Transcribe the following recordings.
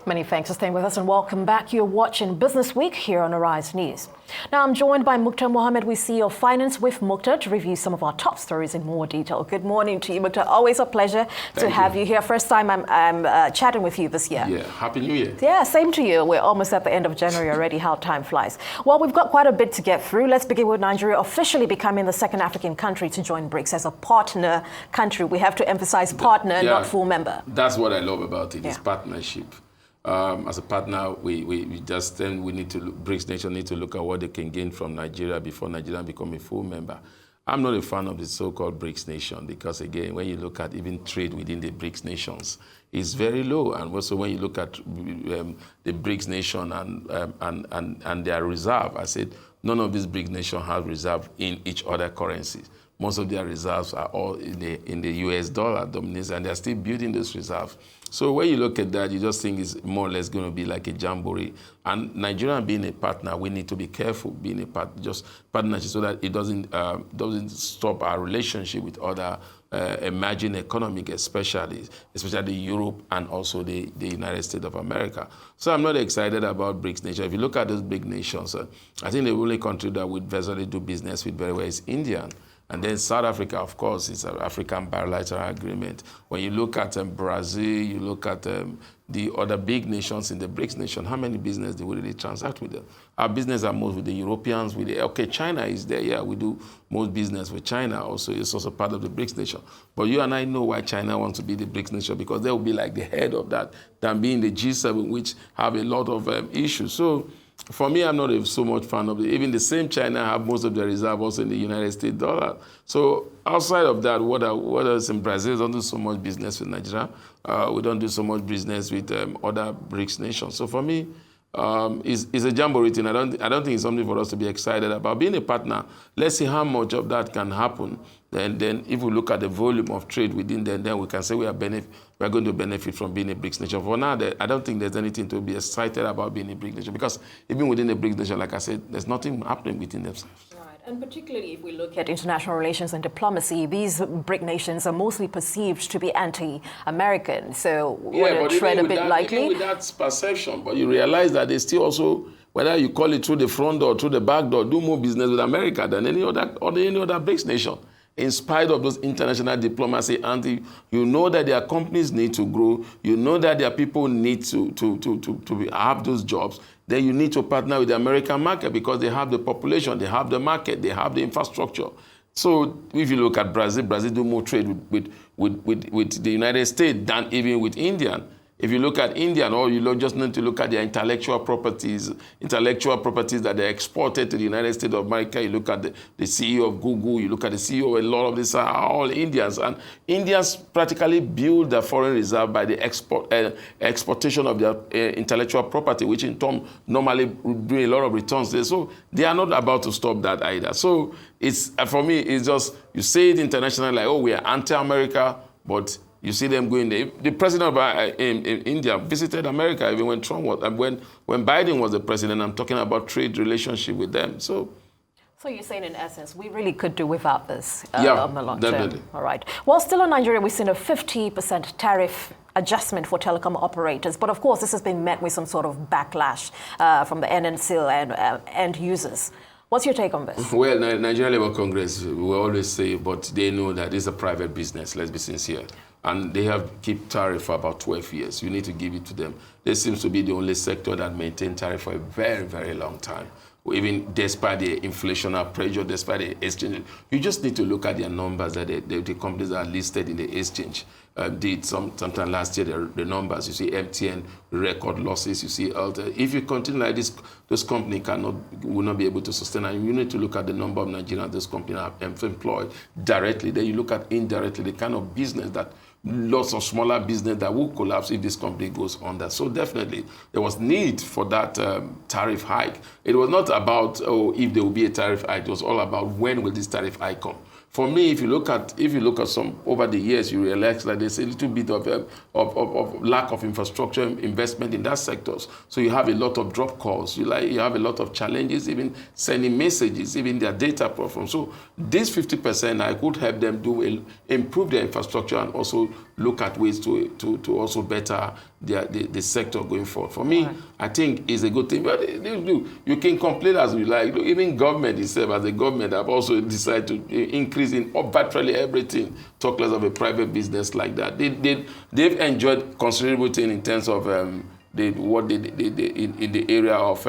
Many thanks for staying with us and welcome back. You're watching Business Week here on Arise News. Now I'm joined by Muktar Mohammed, we CEO Finance with Muktar, to review some of our top stories in more detail. Good morning to you, Muktar. Always a pleasure to have you here. First time I'm chatting with you this year. Yeah, Happy New Year. Yeah, same to you. We're almost at the end of January already. How time flies. Well, we've got quite a bit to get through. Let's begin with Nigeria officially becoming the second African country to join Brics as a partner country. We have to emphasize partner, not full member. That's what I love about it, is partnership. As a partner, we need to, Brics nation need to look at what they can gain from Nigeria before Nigeria become a full member. I'm not a fan of the so-called Brics nation because, again, when you look at even trade within the Brics nations, it's very low. And also when you look at the Brics nation and their reserve, I said none of these Brics nations have reserve in each other currencies. Most of their reserves are all in the US dollar dominance, and they're still building those reserves. So when you look at that, you just think it's more or less going to be like a jamboree. And Nigeria being a partner, we need to be careful being a partnership so that it doesn't stop our relationship with other emerging economic, especially Europe and also the United States of America. So I'm not excited about Brics nation. If you look at those big nations, I think the only country that would virtually do business with very well is India. And then South Africa, of course, is an African bilateral agreement. When you look at Brazil, you look at the other big nations in the Brics nation, how many business do we really transact with them? Our business are most with the Europeans, China is there, yeah, we do most business with China also. It's also part of the Brics nation. But you and I know why China wants to be the Brics nation, because they will be like the head of that than being the G7, which have a lot of issues. So for me, I'm not so much fan of it. Even the same China have most of their reserve also in the United States dollar. So outside of that, what else in Brazil? Don't do so much business with Nigeria. We don't do so much business with other Brics nations. So for me, it's a jamboree thing. I don't think it's something for us to be excited about. Being a partner, let's see how much of that can happen. Then if we look at the volume of trade within then we can say we are going to benefit from being a Brics nation. For now, I don't think there's anything to be excited about being a Brics nation, because even within the Brics nation, like I said, there's nothing happening within themselves. And particularly if we look at international relations and diplomacy, these BRIC nations are mostly perceived to be anti-American. So would a trend a bit likely? Even with that perception, but you realize that they still also, whether you call it through the front door, through the back door, do more business with America than any other BRICS nation. In spite of those international diplomacy, and you know that their companies need to grow, you know that their people need to have those jobs, then you need to partner with the American market because they have the population, they have the market, they have the infrastructure. So if you look at Brazil do more trade with the United States than even with India. If you look at India, or you just need to look at their intellectual properties that they exported to the United States of America. You look at the CEO of Google, you look at the CEO, a lot of these are all Indians. And Indians practically build their foreign reserve by the exportation of their intellectual property, which in turn normally bring a lot of returns there. So they are not about to stop that either. So it's, for me, it's just, you say it internationally like, oh, we are anti-America, but you see them going there. The president of in India visited America even when Trump was, when Biden was the president. I'm talking about trade relationship with them. So you're saying, in essence, we really could do without this yeah, on the long definitely. term. All right. Well, still in Nigeria, we've seen a 50% tariff adjustment for telecom operators. But of course, this has been met with some sort of backlash from the NNC and end users. What's your take on this? Well, Nigeria Labour Congress, we always say, but they know that it's a private business, let's be sincere. And they have kept tariff for about 12 years. You need to give it to them. This seems to be the only sector that maintained tariff for a very, very long time. Even despite the inflationary pressure, despite the exchange. You just need to look at their numbers that the companies that are listed in the exchange did sometime last year, the numbers. You see MTN, record losses, you see Alta. If you continue like this, those companies will not be able to sustain. And you need to look at the number of Nigerians those companies have employed directly. Then you look at indirectly the kind of business that lots of smaller business that will collapse if this company goes under. So definitely, there was need for that tariff hike. It was not about, if there will be a tariff hike. It was all about when will this tariff hike come. For me, if you look at some over the years, you realize that there's a little bit of lack of infrastructure investment in that sectors. So you have a lot of drop calls. You have a lot of challenges, even sending messages, even their data platform. So this 50%, I could help them improve their infrastructure and also look at ways to also better the sector going forward. For me, I think it's a good thing. But you can complain as you like. Even government itself, as a government, have also decided to increase in virtually everything. Talk less of a private business like that. They've enjoyed considerable thing in terms of in the area of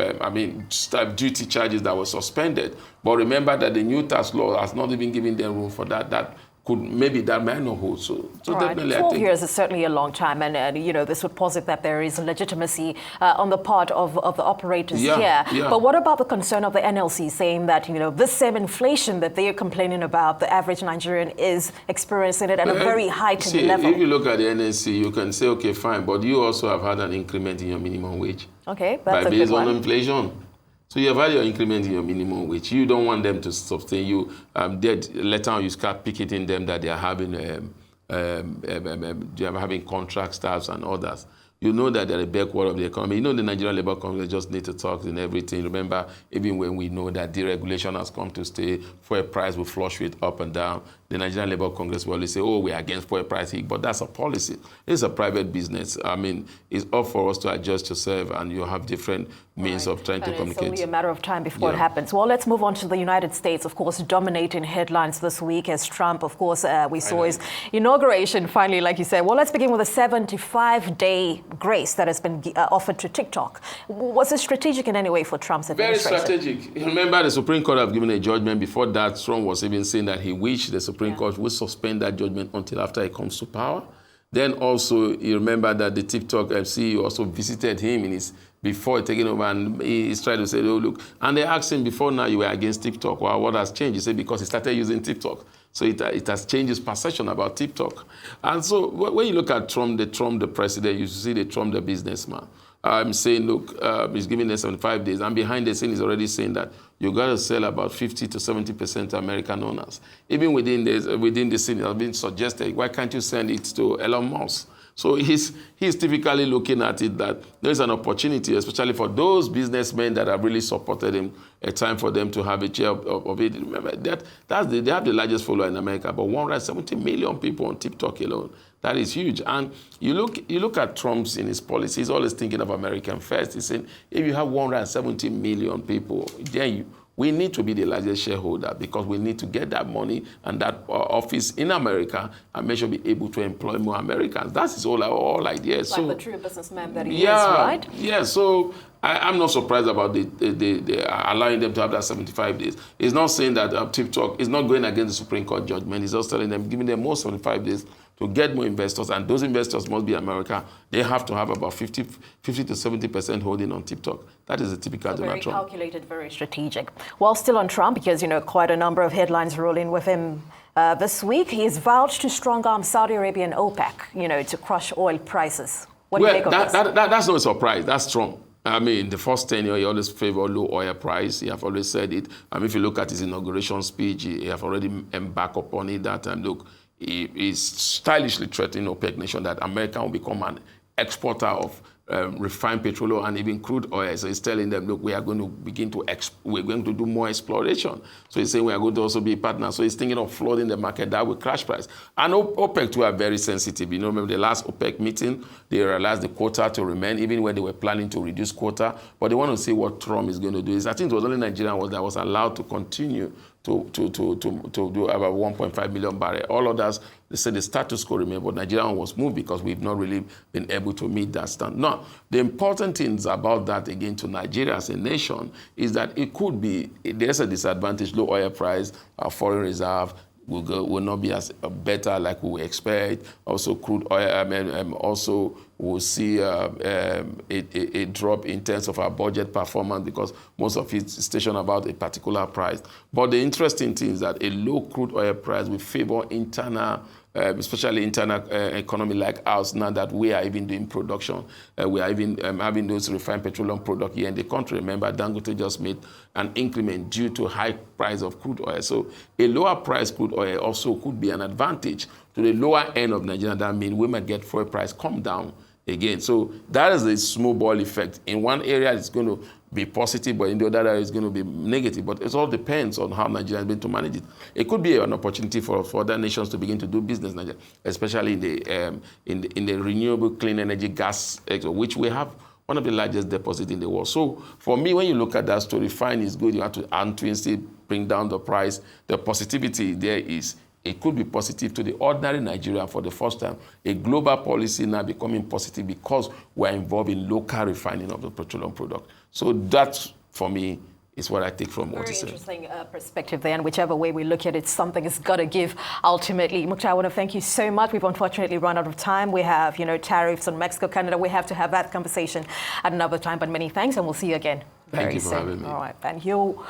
stamp duty charges that were suspended. But remember that the new tax law has not even given them room for that. Maybe that might not hold. So definitely, 12 years is certainly a long time, and this would posit that there is legitimacy on the part of the operators here. Yeah. But what about the concern of the NLC saying that this same inflation that they are complaining about, the average Nigerian is experiencing it at a very heightened level? If you look at the NLC, you can say, okay, fine, but you also have had an increment in your minimum wage. Okay, that's a good based one. on inflation. So you have had your increment in your minimum wage. You don't want them to sustain you. Later on, you start picketing them that they are having contract staffs and others. You know that they're a backward of the economy. You know the Nigerian Labour Congress just need to talk and everything. Remember, even when we know that deregulation has come to stay, fuel price will fluctuate up and down. The Nigerian Labour Congress will always say, we're against fuel price hike, but that's a policy. It's a private business. It's up for us to adjust to serve, and you have different means of trying to communicate. It's only a matter of time before it happens. Well, let's move on to the United States, of course, dominating headlines this week as Trump, of course, we saw his inauguration finally, like you said. Well, let's begin with a 75-day grace that has been offered to TikTok. Was it strategic in any way for Trump's administration? Very strategic. Remember, the Supreme Court have given a judgment. Before that, Trump was even saying that he wished the Supreme Court would suspend that judgment until after he comes to power. Then also, you remember that the TikTok CEO also visited him before taking over, and he's trying to say, look. And they asked him, before now you were against TikTok. Well, what has changed? He said, because he started using TikTok. So it has changed his perception about TikTok. And so when you look at Trump the president, you see the Trump the businessman. I'm saying, look, he's giving them 75 days. And behind the scene, he's already saying that you got to sell about 50 to 70% to American owners. Even within the scene, it has been suggested, why can't you send it to Elon Musk? So he's typically looking at it that there's an opportunity, especially for those businessmen that have really supported him, a time for them to have a share of it. Remember, they have the largest follower in America, but 170 million people on TikTok alone. That is huge. And you look at Trump's in his policy, he's always thinking of American first. He's saying, if you have 170 million people, then we need to be the largest shareholder because we need to get that money and that office in America and make sure we be able to employ more Americans. That's his whole idea. Like the true businessman that he is, right? Yeah, so I'm not surprised about the allowing them to have that 75 days. He's not saying that TikTok is not going against the Supreme Court judgment. He's just telling them, giving them more 75 days to get more investors, and those investors must be America. They have to have about 50 to 70% holding on TikTok. That is a typical Donald Trump. Very calculated, very strategic. Well, still on Trump, because quite a number of headlines rolling with him this week. He's vowed to strong-arm Saudi Arabia and OPEC, to crush oil prices. What do you make of this? That's not a surprise. That's Trump. The first tenure, he always favored low oil price. He have always said it. If you look at his inauguration speech, he have already embarked upon it that time. Look, he is stylishly threatening OPEC nation that America will become an exporter of refined petroleum and even crude oil. So he's telling them, look, we are going to we're going to do more exploration. So he's saying we are going to also be partners. So he's thinking of flooding the market. That will crash price. And OPEC too are very sensitive. Remember the last OPEC meeting, they realized the quota to remain, even when they were planning to reduce quota. But they want to see what Trump is going to do. I think it was only Nigeria that was allowed to continue to do about 1.5 million barrels. All others, they said the status quo remained, but Nigeria was moved because we've not really been able to meet that standard. Now, the important things about that, again, to Nigeria as a nation, is that it could be, there's a disadvantage, low oil price, our foreign reserve will not be as better like we expect. Also, crude oil, also we'll see a drop in terms of our budget performance because most of it is stationed about a particular price. But the interesting thing is that a low crude oil price will favor internal, especially internal economy like ours now that we are even doing production. We are even having those refined petroleum products here in the country. Remember, Dangote just made an increment due to high price of crude oil. So a lower price crude oil also could be an advantage to the lower end of Nigeria. That means we might get fuel price come down again. So that is a snowball effect. In one area, it's going to be positive, but in the other area, it's going to be negative. But it all depends on how Nigeria is going to manage it. It could be an opportunity for other nations to begin to do business, Nigeria, especially in the renewable clean energy gas sector, which we have one of the largest deposits in the world. So for me, when you look at that story, fine is good. You have to still bring down the price. The positivity there is it could be positive to the ordinary Nigerian for the first time. A global policy now becoming positive because we're involved in local refining of the petroleum product. So that, for me, is what I take from what he said. Very interesting perspective there, and whichever way we look at it, something has got to give ultimately. Muktar, I want to thank you so much. We've unfortunately run out of time. We have, tariffs on Mexico, Canada. We have to have that conversation at another time, but many thanks, and we'll see you again very soon. Thank you for having me. All right, and you.